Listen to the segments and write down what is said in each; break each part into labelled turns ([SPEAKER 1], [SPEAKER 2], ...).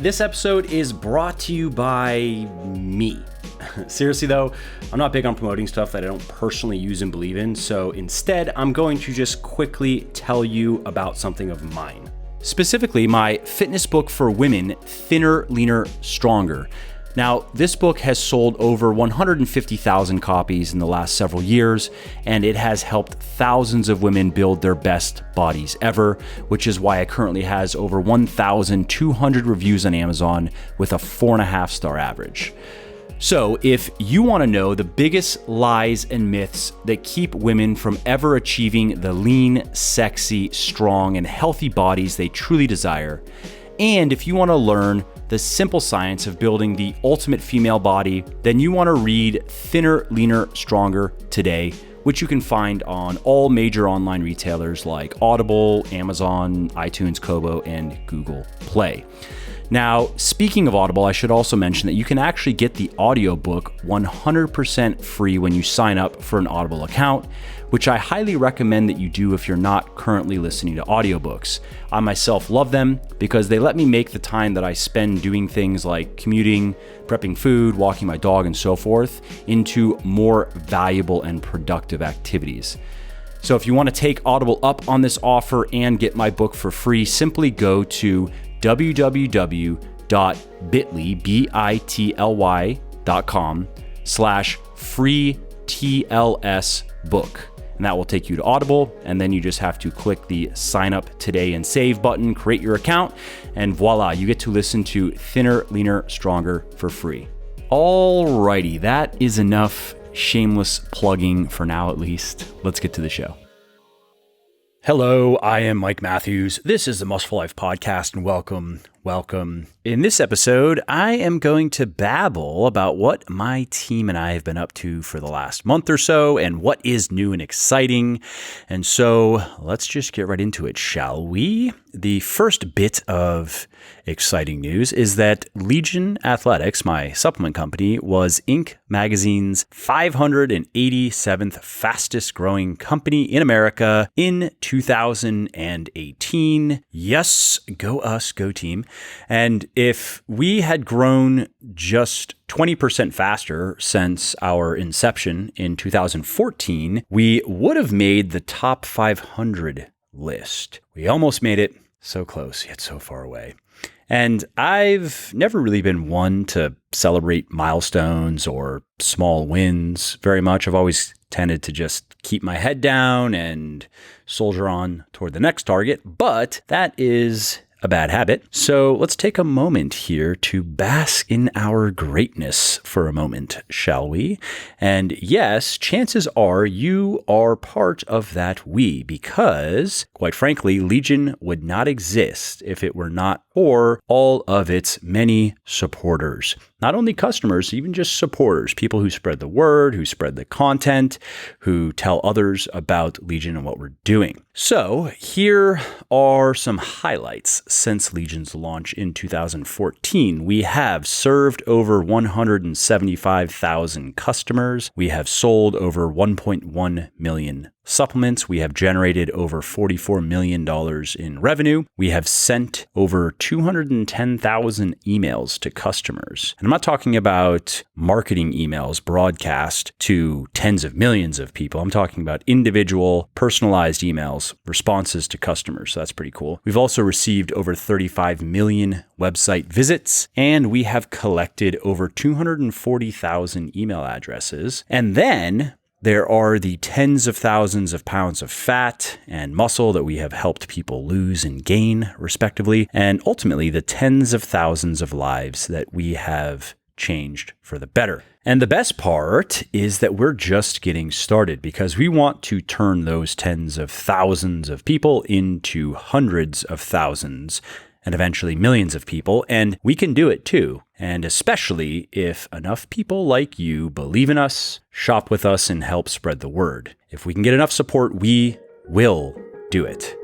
[SPEAKER 1] This episode is brought to you by me. Seriously though, I'm not big on promoting stuff that I don't personally use and believe in, so instead I'm going to just quickly tell you about something of mine. Specifically, my fitness book for women, Thinner, Leaner, Stronger. Now, this book has sold over 150,000 copies in the last several years, and it has helped thousands of women build their best bodies ever, which is why it currently has over 1,200 reviews on Amazon with a 4.5-star average. So if you want to know the biggest lies and myths that keep women from ever achieving the lean, sexy, strong, and healthy bodies they truly desire, and if you want to learn the simple science of building the ultimate female body, then you want to read Thinner, Leaner, Stronger today, which you can find on all major online retailers like Audible, Amazon, iTunes, Kobo, and Google Play. Now, speaking of Audible, I should also mention that you can actually get the audiobook 100% free when you sign up for an Audible account, which I highly recommend that you do if you're not currently listening to audiobooks. I myself love them because they let me make the time that I spend doing things like commuting, prepping food, walking my dog, and so forth into more valuable and productive activities. So if you want to take Audible up on this offer and get my book for free, simply go to www.bit.ly.com/free-TLS-book. And that will take you to Audible. And then you just have to click the sign up today and save button, create your account, and voila, you get to listen to Thinner, Leaner, Stronger for free. Alrighty, that is enough shameless plugging for now at least. Let's get to the show. Hello, I am Mike Matthews. This is the Muscle Life Podcast, and welcome. In this episode, I am going to babble about what my team and I have been up to for the last month or so and what is new and exciting. And so let's just get right into it, shall we? The first bit of exciting news is that Legion Athletics, my supplement company, was Inc. magazine's 587th fastest growing company in America in 2018. Yes, go us, go team. And if we had grown just 20% faster since our inception in 2014, we would have made the top 500 list. We almost made it. So close, yet so far away. And I've never really been one to celebrate milestones or small wins very much. I've always tended to just keep my head down and soldier on toward the next target, but that is a bad habit. So let's take a moment here to bask in our greatness for a moment, shall we? And yes, chances are you are part of that we, because quite frankly, Legion would not exist if it were not for all of its many supporters. Not only customers, even just supporters, people who spread the word, who spread the content, who tell others about Legion and what we're doing. So here are some highlights since Legion's launch in 2014. We have served over 175,000 customers. We have sold over 1.1 million supplements. We have generated over $44 million in revenue. We have sent over 210,000 emails to customers. And I'm not talking about marketing emails broadcast to tens of millions of people. I'm talking about individual, personalized emails, responses to customers. So that's pretty cool. We've also received over 35 million website visits, and we have collected over 240,000 email addresses. And then there are the tens of thousands of pounds of fat and muscle that we have helped people lose and gain, respectively, and ultimately the tens of thousands of lives that we have changed for the better. And the best part is that we're just getting started, because we want to turn those tens of thousands of people into hundreds of thousands and eventually millions of people, and we can do it too. And especially if enough people like you believe in us, shop with us, and help spread the word. If we can get enough support, we will do it.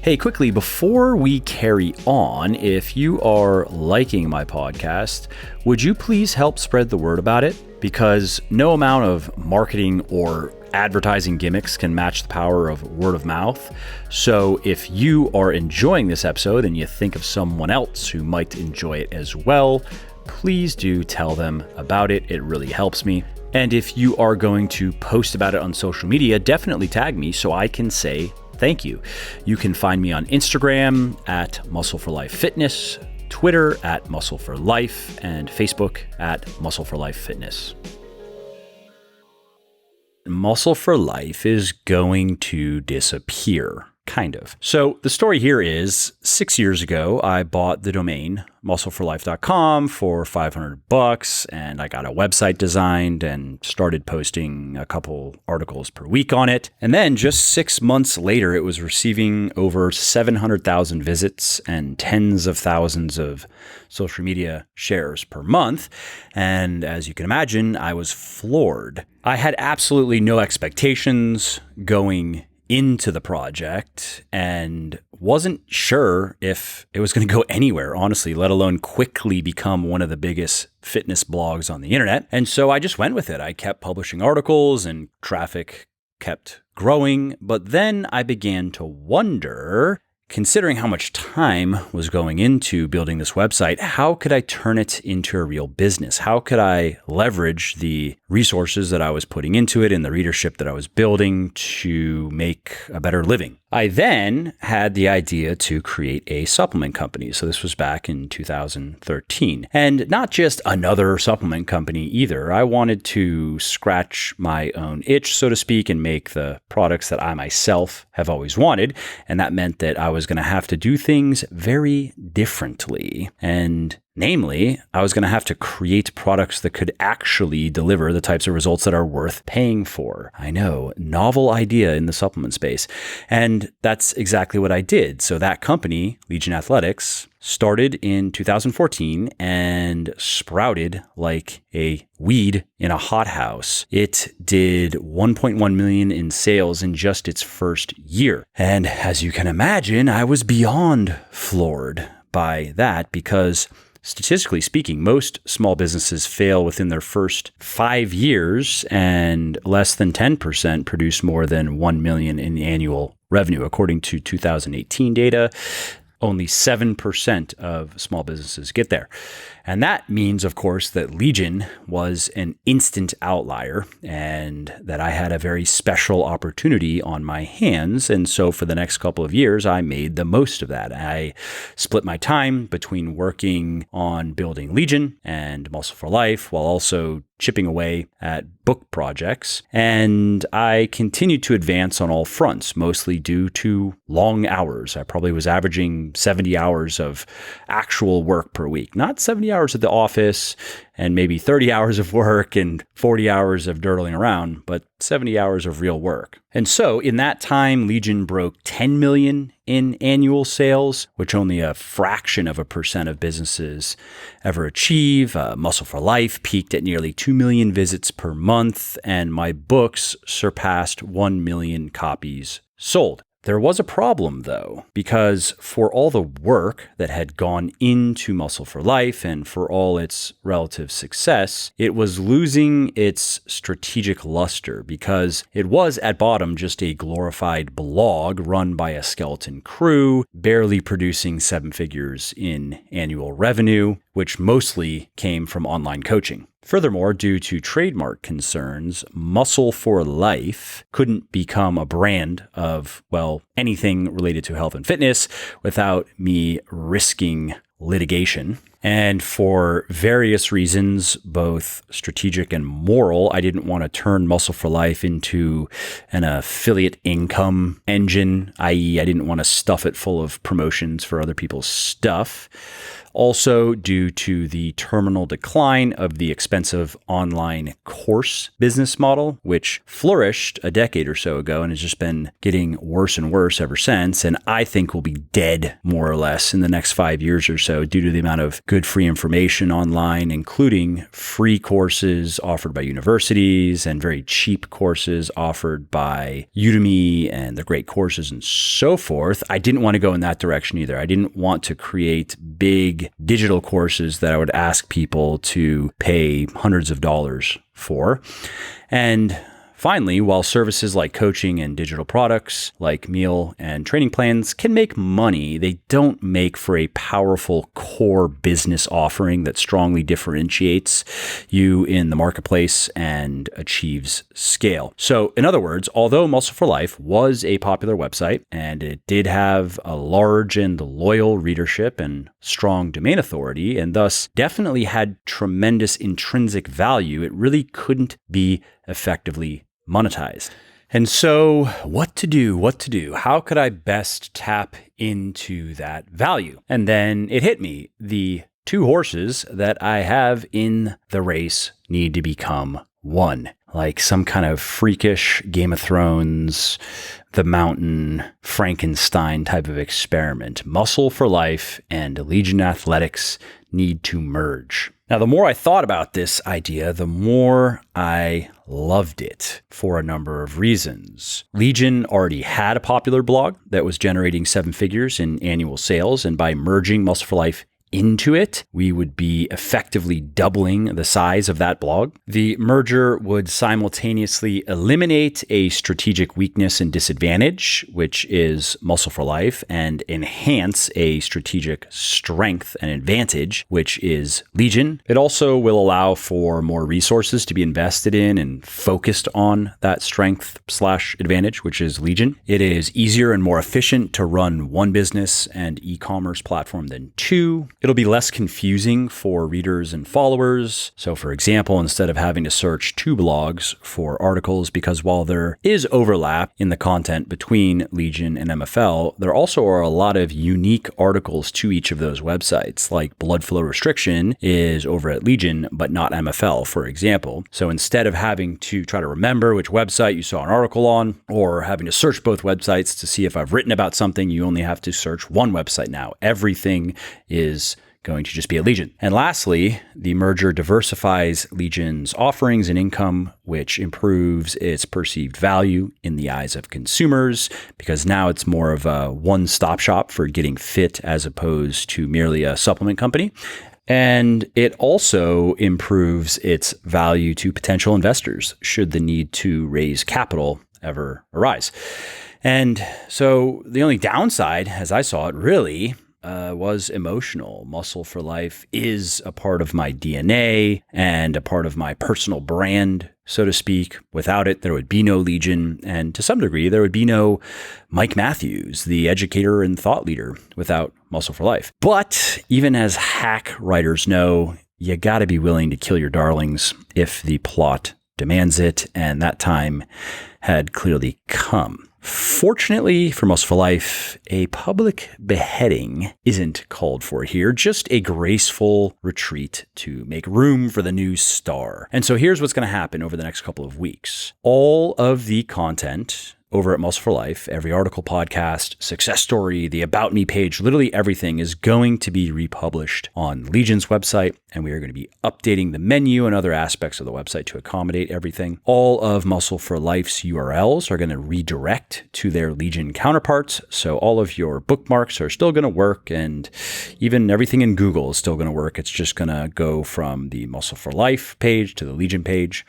[SPEAKER 1] Hey, quickly, before we carry on, if you are liking my podcast, would you please help spread the word about it? Because no amount of marketing or advertising gimmicks can match the power of word of mouth. So if you are enjoying this episode and you think of someone else who might enjoy it as well, please do tell them about it. It really helps me. And if you are going to post about it on social media, definitely tag me so I can say thank you. You can find me on Instagram at Muscle for Life Fitness, Twitter at Muscle for Life, and Facebook at Muscle for Life Fitness. Muscle for Life is going to disappear. Kind of. So the story here is 6 years ago, I bought the domain muscleforlife.com for $500, and I got a website designed and started posting a couple articles per week on it. And then just 6 months later, it was receiving over 700,000 visits and tens of thousands of social media shares per month. And as you can imagine, I was floored. I had absolutely no expectations going into the project and wasn't sure if it was going to go anywhere, honestly, let alone quickly become one of the biggest fitness blogs on the internet. And so I just went with it. I kept publishing articles and traffic kept growing. But then I began to wonder, considering how much time was going into building this website, how could I turn it into a real business? How could I leverage the resources that I was putting into it and the readership that I was building to make a better living? I then had the idea to create a supplement company. So this was back in 2013. And not just another supplement company either. I wanted to scratch my own itch, so to speak, and make the products that I myself have always wanted. And that meant that I was going to have to do things very differently. And namely, I was going to have to create products that could actually deliver the types of results that are worth paying for. I know, novel idea in the supplement space. And that's exactly what I did. So that company, Legion Athletics, started in 2014 and sprouted like a weed in a hothouse. It did 1.1 million in sales in just its first year. And as you can imagine, I was beyond floored by that because statistically speaking, most small businesses fail within their first 5 years, and less than 10% produce more than 1 million in annual revenue. According to 2018 data, only 7% of small businesses get there. And that means, of course, that Legion was an instant outlier and that I had a very special opportunity on my hands. And so for the next couple of years, I made the most of that. I split my time between working on building Legion and Muscle for Life while also chipping away at book projects. And I continued to advance on all fronts, mostly due to long hours. I probably was averaging 70 hours of actual work per week, not 70 hours at the office and maybe 30 hours of work and 40 hours of durdling around, but 70 hours of real work. And so in that time, Legion broke 10 million in annual sales, which only a fraction of a percent of businesses ever achieve. Muscle for Life peaked at nearly 2 million visits per month, and my books surpassed 1 million copies sold. There was a problem, though, because for all the work that had gone into Muscle for Life and for all its relative success, it was losing its strategic luster because it was at bottom just a glorified blog run by a skeleton crew, barely producing 7 figures in annual revenue, which mostly came from online coaching. Furthermore, due to trademark concerns, Muscle for Life couldn't become a brand of, well, anything related to health and fitness without me risking litigation. And for various reasons, both strategic and moral, I didn't want to turn Muscle for Life into an affiliate income engine, i.e., I didn't want to stuff it full of promotions for other people's stuff. Also, due to the terminal decline of the expensive online course business model, which flourished a decade or so ago and has just been getting worse and worse ever since, and I think will be dead more or less in the next 5 years or so due to the amount of good free information online, including free courses offered by universities and very cheap courses offered by Udemy and the great courses and so forth. I didn't want to go in that direction either. I didn't want to create big digital courses that I would ask people to pay hundreds of dollars for. And finally, while services like coaching and digital products like meal and training plans can make money, they don't make for a powerful core business offering that strongly differentiates you in the marketplace and achieves scale. So in other words, although Muscle for Life was a popular website and it did have a large and loyal readership and strong domain authority, and thus definitely had tremendous intrinsic value, it really couldn't be effectively monetized. And so what to do? How could I best tap into that value? And then it hit me. The two horses that I have in the race need to become one, like some kind of freakish Game of Thrones, The Mountain, Frankenstein type of experiment. Muscle for Life and Legion Athletics need to merge. Now, the more I thought about this idea, the more I loved it for a number of reasons. Legion already had a popular blog that was generating 7 figures in annual sales, and by merging Muscle for Life into it, we would be effectively doubling the size of that blog. The merger would simultaneously eliminate a strategic weakness and disadvantage, which is Muscle for Life, and enhance a strategic strength and advantage, which is Legion. It also will allow for more resources to be invested in and focused on that strength/advantage, which is Legion. It is easier and more efficient to run one business and e-commerce platform than two. It'll be less confusing for readers and followers. So for example, instead of having to search 2 blogs for articles, because while there is overlap in the content between Legion and MFL, there also are a lot of unique articles to each of those websites, like blood flow restriction is over at Legion, but not MFL, for example. So instead of having to try to remember which website you saw an article on, or having to search both websites to see if I've written about something, you only have to search one website now. Everything is going to just be at Legion. And lastly, the merger diversifies Legion's offerings and income, which improves its perceived value in the eyes of consumers, because now it's more of a one-stop shop for getting fit as opposed to merely a supplement company. And it also improves its value to potential investors should the need to raise capital ever arise. And so the only downside, as I saw it, really was emotional. Muscle for Life is a part of my DNA and a part of my personal brand, so to speak. Without it, there would be no Legion. And to some degree, there would be no Mike Matthews, the educator and thought leader, without Muscle for Life. But even as hack writers know, you got to be willing to kill your darlings if the plot demands it. And that time had clearly come. Fortunately for Muscle for Life, a public beheading isn't called for here, just a graceful retreat to make room for the new star. And so here's what's going to happen over the next couple of weeks. All of the content over at Muscle for Life, every article, podcast, success story, the About Me page, literally everything is going to be republished on Legion's website, and we are going to be updating the menu and other aspects of the website to accommodate everything. All of Muscle for Life's URLs are going to redirect to their Legion counterparts, so all of your bookmarks are still going to work, and even everything in Google is still going to work. It's just going to go from the Muscle for Life page to the Legion page.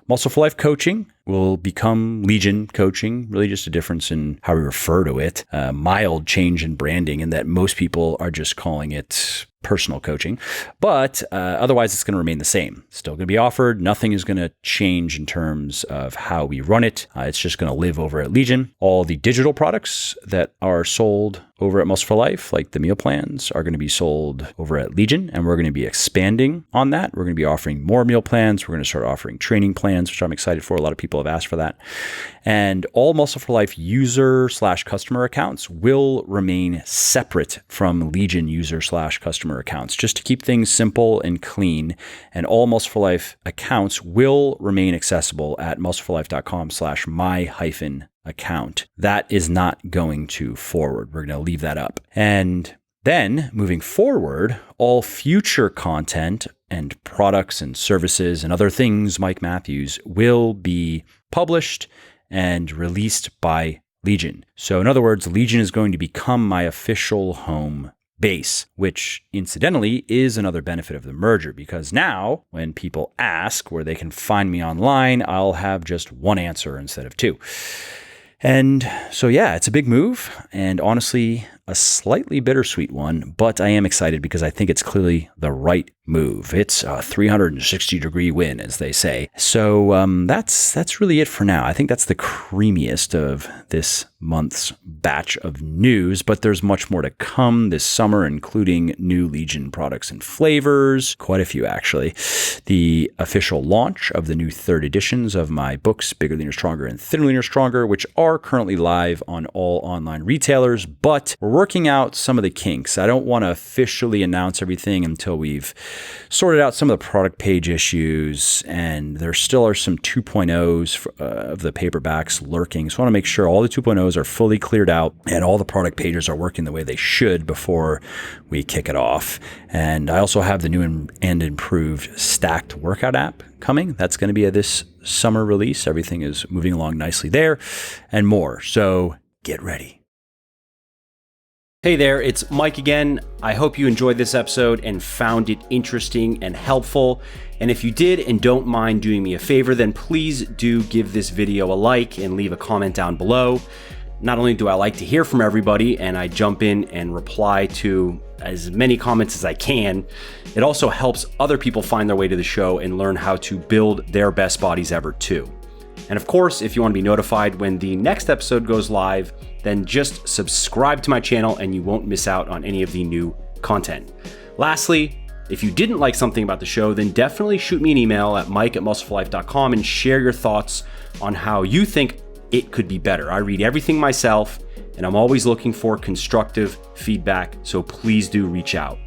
[SPEAKER 1] Muscle for Life coaching will become Legion coaching, really just a difference in how we refer to it. Mild change in branding, in that most people are just calling it personal coaching. But otherwise, it's going to remain the same. Still going to be offered. Nothing is going to change in terms of how we run it. It's just going to live over at Legion. All the digital products that are sold over at Muscle for Life, like the meal plans, are going to be sold over at Legion, and we're going to be expanding on that. We're going to be offering more meal plans. We're going to start offering training plans, which I'm excited for. A lot of people have asked for that. And all Muscle for Life user/customer accounts will remain separate from Legion user/customer accounts, just to keep things simple and clean. And all Muscle for Life accounts will remain accessible at muscleforlife.com/my-account. That is not going to forward. We're going to leave that up. And then moving forward, all future content and products and services and other things Mike Matthews will be published and released by Legion. So in other words, Legion is going to become my official home
[SPEAKER 2] base, which incidentally is another benefit of the merger, because now when people ask where they can find me online, I'll have just one answer instead of two. And so, yeah, it's a big move and honestly a slightly bittersweet one, but I am excited because I think it's clearly the right move. It's a 360-degree win, as they say. So that's really it for now. I think that's the creamiest of this month's batch of news, but there's much more to come this summer, including new Legion products and flavors, quite a few actually. The official launch of the new third editions of my books, Bigger, Leaner, Stronger, and Thinner, Leaner, Stronger, which are currently live on all online retailers, but we're working out some of the kinks. I don't want to officially announce everything until we've sorted out some of the product page issues, and there still are some 2.0s of the paperbacks lurking. So I want to make sure all the 2.0s are fully cleared out and all the product pages are working the way they should before we kick it off. And I also have the new and improved stacked workout app coming. That's going to be a this summer release. Everything is moving along nicely there and more. So get ready.
[SPEAKER 1] Hey there, it's Mike again. I hope you enjoyed this episode and found it interesting and helpful. And if you did and don't mind doing me a favor, then please do give this video a like and leave a comment down below. Not only do I like to hear from everybody and I jump in and reply to as many comments as I can, it also helps other people find their way to the show and learn how to build their best bodies ever too. And of course, if you want to be notified when the next episode goes live, then just subscribe to my channel and you won't miss out on any of the new content. Lastly, if you didn't like something about the show, then definitely shoot me an email at mike@muscleforlife.com and share your thoughts on how you think it could be better. I read everything myself and I'm always looking for constructive feedback, so please do reach out.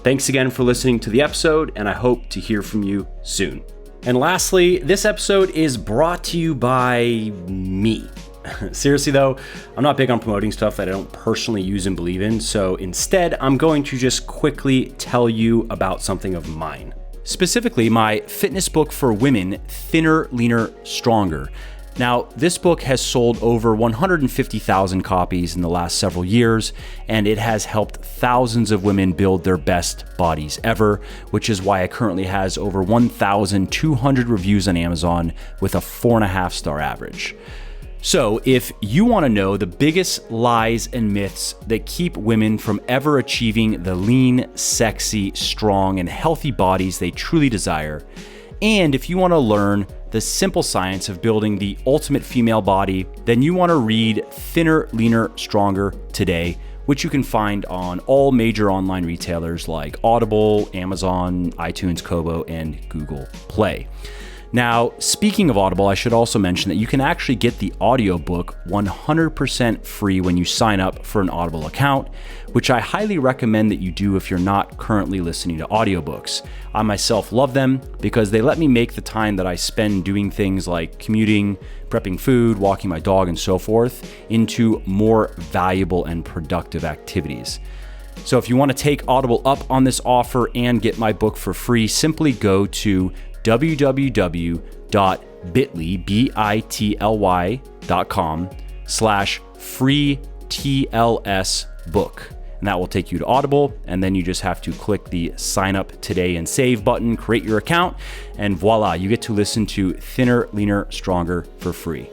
[SPEAKER 1] Thanks again for listening to the episode, and I hope to hear from you soon. And lastly, this episode is brought to you by me. Seriously though, I'm not big on promoting stuff that I don't personally use and believe in, so instead I'm going to just quickly tell you about something of mine. Specifically, my fitness book for women, Thinner, Leaner, Stronger. Now, this book has sold over 150,000 copies in the last several years, and it has helped thousands of women build their best bodies ever, which is why it currently has over 1,200 reviews on Amazon with a 4.5-star average. So if you want to know the biggest lies and myths that keep women from ever achieving the lean, sexy, strong, and healthy bodies they truly desire, and if you want to learn the simple science of building the ultimate female body, then you want to read Thinner, Leaner, Stronger today, which you can find on all major online retailers like Audible, Amazon, iTunes, Kobo, and Google Play. Now, speaking of Audible, I should also mention that you can actually get the audiobook 100% free when you sign up for an Audible account, which I highly recommend that you do if you're not currently listening to audiobooks. I myself love them because they let me make the time that I spend doing things like commuting, prepping food, walking my dog, and so forth into more valuable and productive activities. So if you want to take Audible up on this offer and get my book for free, simply go to www.bit.ly.com/free TLS book. And that will take you to Audible. And then you just have to click the sign up today and save button, create your account, and voila, you get to listen to Thinner, Leaner, Stronger for free.